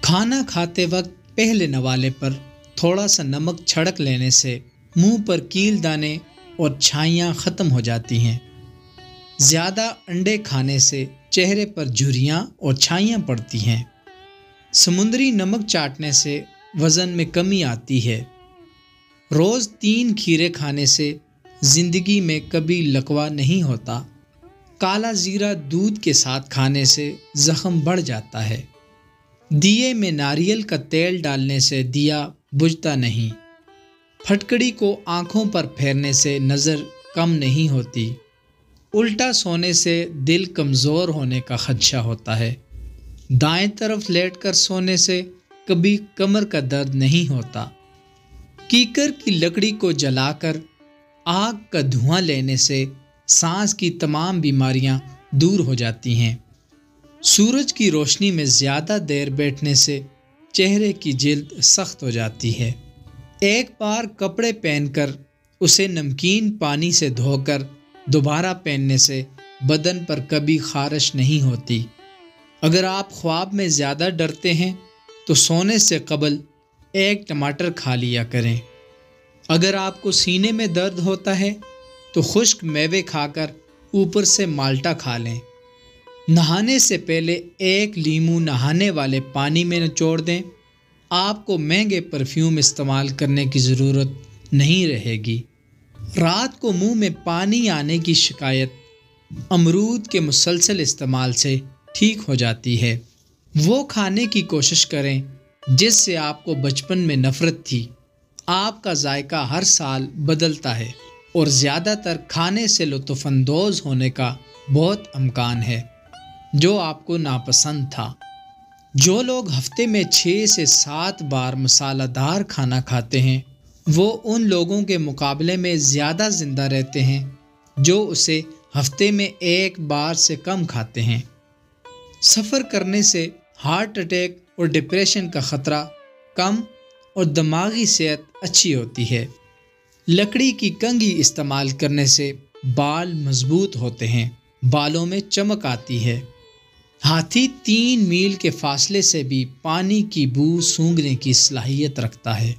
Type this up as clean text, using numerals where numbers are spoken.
کھانا کھاتے وقت پہلے نوالے پر تھوڑا سا نمک چھڑک لینے سے منہ پر کیل دانے اور چھائیاں ختم ہو جاتی ہیں۔ زیادہ انڈے کھانے سے چہرے پر جھریاں اور چھائیاں پڑتی ہیں۔ سمندری نمک چاٹنے سے وزن میں کمی آتی ہے۔ روز 3 کھیرے کھانے سے زندگی میں کبھی لقوہ نہیں ہوتا۔ کالا زیرہ دودھ کے ساتھ کھانے سے زخم بڑھ جاتا ہے۔ دیے میں ناریل کا تیل ڈالنے سے دیا بجھتا نہیں۔ پھٹکڑی کو آنکھوں پر پھیرنے سے نظر کم نہیں ہوتی۔ الٹا سونے سے دل کمزور ہونے کا خدشہ ہوتا ہے۔ دائیں طرف لیٹ کر سونے سے کبھی کمر کا درد نہیں ہوتا۔ کیکر کی لکڑی کو جلا کر آگ کا دھواں لینے سے سانس کی تمام بیماریاں دور ہو جاتی ہیں۔ سورج کی روشنی میں زیادہ دیر بیٹھنے سے چہرے کی جلد سخت ہو جاتی ہے۔ ایک بار کپڑے پہن کر اسے نمکین پانی سے دھو کر دوبارہ پہننے سے بدن پر کبھی خارش نہیں ہوتی۔ اگر آپ خواب میں زیادہ ڈرتے ہیں تو سونے سے قبل 1 ٹماٹر کھا لیا کریں۔ اگر آپ کو سینے میں درد ہوتا ہے تو خشک میوے کھا کر اوپر سے مالٹا کھا لیں۔ نہانے سے پہلے 1 لیموں نہانے والے پانی میں نچوڑ دیں۔ آپ کو مہنگے پرفیوم استعمال کرنے کی ضرورت نہیں رہے گی۔ رات کو منہ میں پانی آنے کی شکایت امرود کے مسلسل استعمال سے ٹھیک ہو جاتی ہے۔ وہ کھانے کی کوشش کریں جس سے آپ کو بچپن میں نفرت تھی۔ آپ کا ذائقہ ہر سال بدلتا ہے اور زیادہ تر کھانے سے لطف اندوز ہونے کا بہت امکان ہے جو آپ کو ناپسند تھا۔ جو لوگ ہفتے میں 6 سے 7 بار مسالہ دار کھانا کھاتے ہیں وہ ان لوگوں کے مقابلے میں زیادہ زندہ رہتے ہیں جو اسے ہفتے میں 1 بار سے کم کھاتے ہیں۔ سفر کرنے سے ہارٹ اٹیک اور ڈپریشن کا خطرہ کم اور دماغی صحت اچھی ہوتی ہے۔ لکڑی کی کنگھی استعمال کرنے سے بال مضبوط ہوتے ہیں، بالوں میں چمک آتی ہے۔ ہاتھی 3 میل کے فاصلے سے بھی پانی کی بو سونگھنے کی صلاحیت رکھتا ہے۔